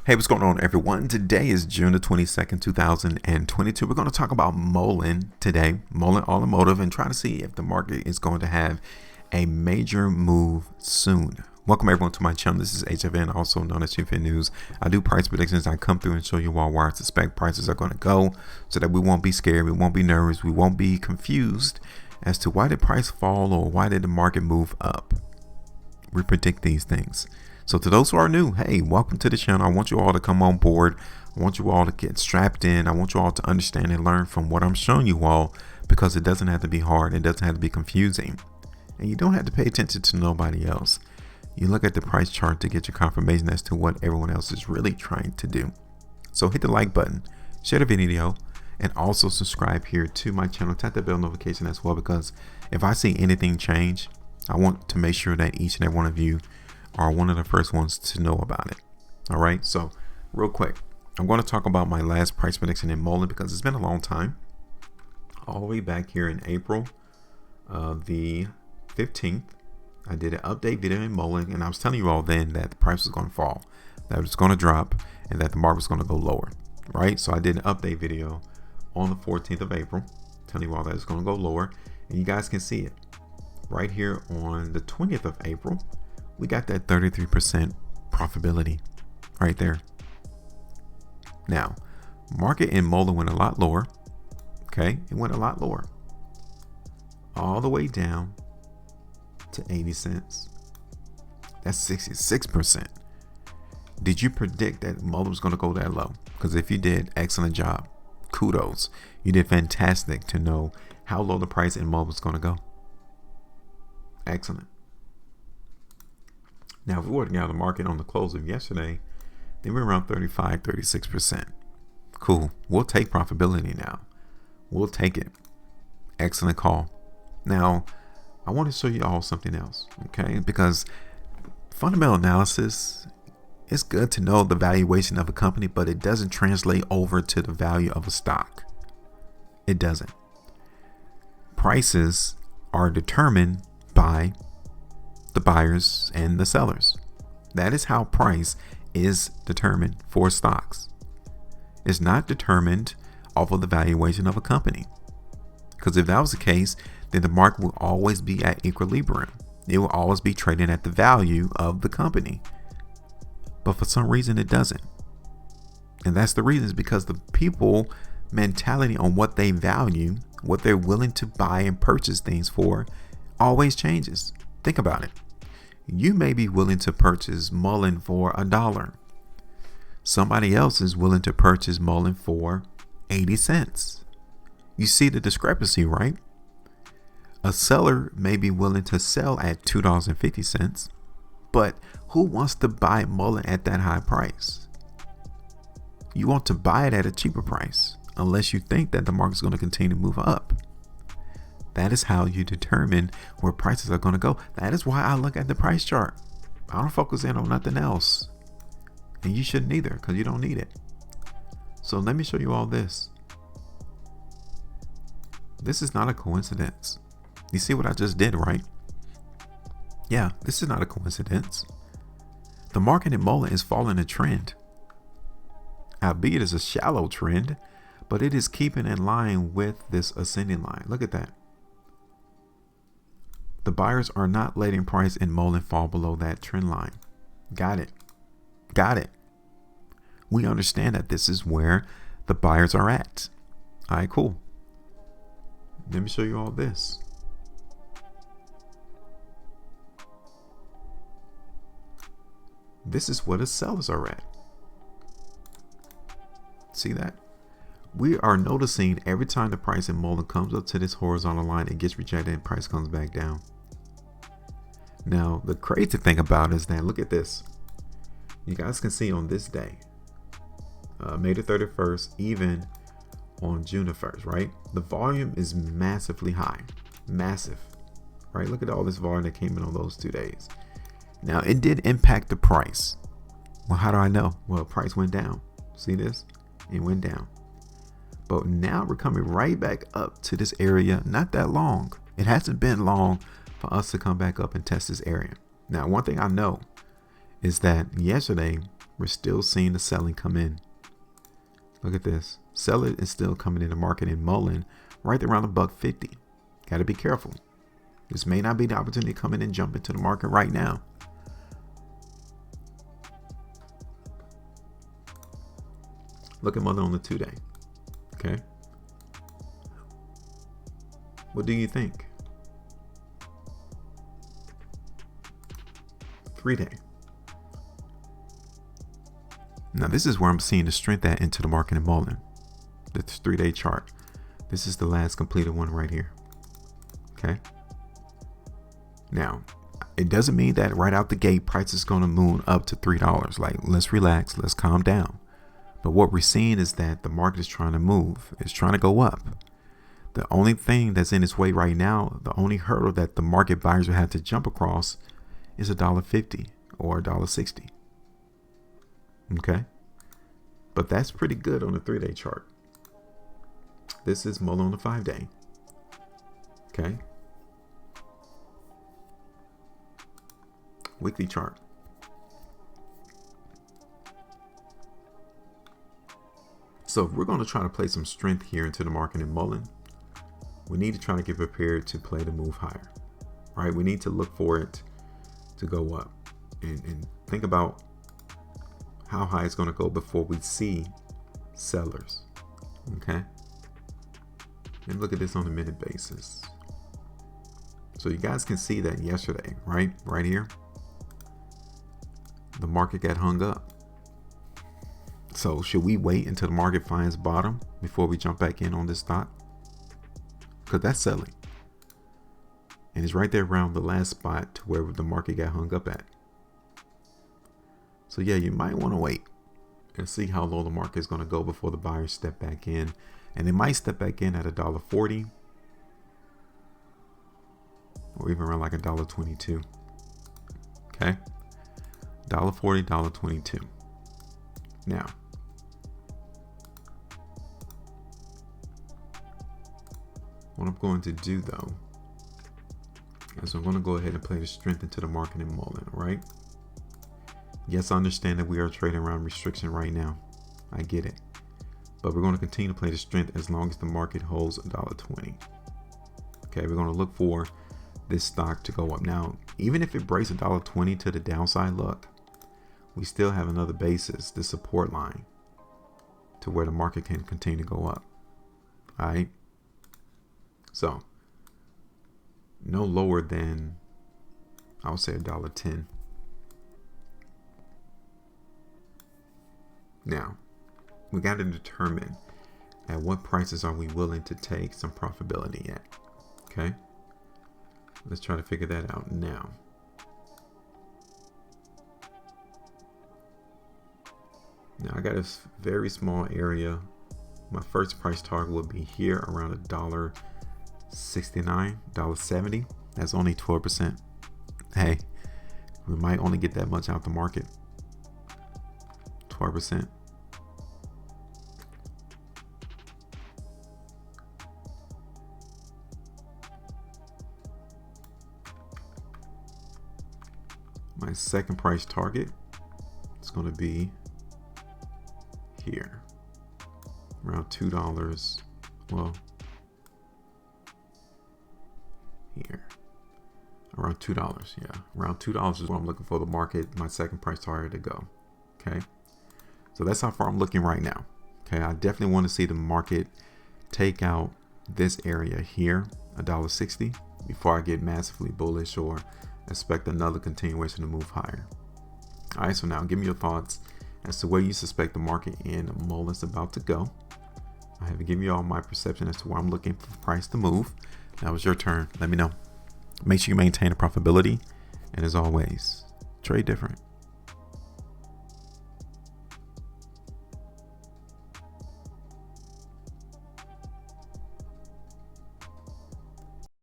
Hey, what's going on, everyone? Today is June the 22nd, 2022. We're going to talk about Mullen today, Mullen Automotive, and try to see if the market is going to have a major move soon. Welcome, everyone, to my channel. This is HueFin, also known as HueFin News. I do price predictions. I come through and show you all where I suspect prices are going to go so that we won't be scared, we won't be nervous, we won't be confused as to why did price fall or why did the market move up. We predict these things. So to those who are new, hey, welcome to the channel. I want you all to come on board. I want you all to get strapped in. I want you all to understand and learn from what I'm showing you all, because it doesn't have to be hard. It doesn't have to be confusing. And you don't have to pay attention to nobody else. You look at the price chart to get your confirmation as to what everyone else is really trying to do. So hit the like button, share the video, and also subscribe here to my channel. Tap that bell notification as well, because if I see anything change, I want to make sure that each and every one of you are one of the first ones to know about it. All right, so real quick, I'm going to talk about my last price prediction in Mullen, because it's been a long time. All the way back here in April the 15th, I did an update video in Mullen, and I was telling you all then that the price was going to fall, that it was going to drop, and that the market was going to go lower, right? So I did an update video on the 14th of April, telling you all that it's going to go lower, and you guys can see it right here on the 20th of April. We got that 33% profitability right there. Now, market in Mullen went a lot lower. Okay, it went a lot lower, all the way down to 80 cents. That's 66%. Did you predict that Mullen was going to go that low? Because if you did, excellent job. Kudos. You did fantastic to know how low the price in Mullen was going to go. Excellent. Now, if we were to get out of the market on the close of yesterday, they were around 35-36%. Cool. We'll take profitability now. We'll take it. Excellent call. Now, I want to show you all something else, okay? Because fundamental analysis, it's good to know the valuation of a company, but it doesn't translate over to the value of a stock. It doesn't. Prices are determined by the buyers and the sellers. That is how price is determined for stocks. It's not determined off of the valuation of a company, because if that was the case, then the market will always be at equilibrium. It will always be trading at the value of the company, but for some reason it doesn't. And that's the reason, is because the people mentality on what they value, what they're willing to buy and purchase things for, always changes. Think about it. You may be willing to purchase Mullen for $1. Somebody else is willing to purchase Mullen for 80 cents. You see the discrepancy, right? A seller may be willing to sell at $2.50, but who wants to buy Mullen at that high price? You want to buy it at a cheaper price, unless you think that the market's going to continue to move up. That is how you determine where prices are going to go. That is why I look at the price chart. I don't focus in on nothing else. And you shouldn't either, because you don't need it. So let me show you all this. This is not a coincidence. You see what I just did, right? Yeah, this is not a coincidence. The market in Mullen is following a trend. Albeit it's a shallow trend, but it is keeping in line with this ascending line. Look at that. The buyers are not letting price in Mullen fall below that trend line. Got it. Got it. We understand that this is where the buyers are at. All right, cool. Let me show you all this. This is where the sellers are at. See that? We are noticing every time the price in Mullen comes up to this horizontal line, it gets rejected and price comes back down. Now, the crazy thing about it is that, look at this. You guys can see on this day, May the 31st, even on June the 1st, right? The volume is massively high, massive, right? Look at all this volume that came in on those 2 days. Now, it did impact the price. Well, how do I know? Well, price went down. See this? It went down. But now we're coming right back up to this area. Not that long. It hasn't been long for us to come back up and test this area. Now, one thing I know is that yesterday We're still seeing the selling come in. Look at this. Seller is still coming in the market in Mullen right around $1.50. Got to be careful. This may not be the opportunity to come in and jump into the market right now. Look at Mullen on the 2-day. Okay. What do you think? 3-day. Now this is where I'm seeing the strength at into the market in Mullen. This 3-day chart. This is the last completed one right here. Okay. Now, it doesn't mean that right out the gate price is going to move up to $3. Like, let's relax, let's calm down. But what we're seeing is that the market is trying to move. It's trying to go up. The only thing that's in its way right now, the only hurdle that the market buyers will have to jump across is $1.50 or $1.60. Okay. But that's pretty good on the 3-day chart. This is Mullen on the 5-day. Okay. Weekly chart. So if we're going to try to play some strength here into the market in Mullen, we need to try to get prepared to play the move higher, right? We need to look for it to go up and think about how high it's going to go before we see sellers. Okay. And look at this on a minute basis. So you guys can see that yesterday, right? Right here. The market got hung up. So should we wait until the market finds bottom before we jump back in on this stock? Because that's selling. And it's right there around the last spot to where the market got hung up at. So yeah, you might want to wait and see how low the market is going to go before the buyers step back in. And they might step back in at $1.40 or even around like $1.22. Okay. $1.40, $1.22. Now, what I'm going to do though is I'm going to go ahead and play the strength into the market in Mullen, right? Yes, I understand that we are trading around restriction right now. I get it. But we're going to continue to play the strength as long as the market holds $1.20. Okay, we're going to look for this stock to go up. Now, even if it breaks $1.20 to the downside, look, we still have another basis, the support line, to where the market can continue to go up. All right. So, no lower than, I would say $1.10. Now, we got to determine at what prices are we willing to take some profitability at. Okay. Let's try to figure that out now. Now I got a very small area. My first price target would be here around $1.69, $1.70. That's only 12%. Hey, we might only get that much out the market. 12%. My second price target is going to be here around $2. Well, here around $2. Yeah, around $2 is what I'm looking for the market, my second price target to go. Okay, so that's how far I'm looking right now. Okay, I definitely want to see the market take out this area here, $1.60, before I get massively bullish or expect another continuation to move higher. All right, so now give me your thoughts as to where you suspect the market in Mullen's about to go. I have given you all my perception as to where I'm looking for price to move. Now it's your turn. Let me know. Make sure you maintain a profitability, and as always, trade different.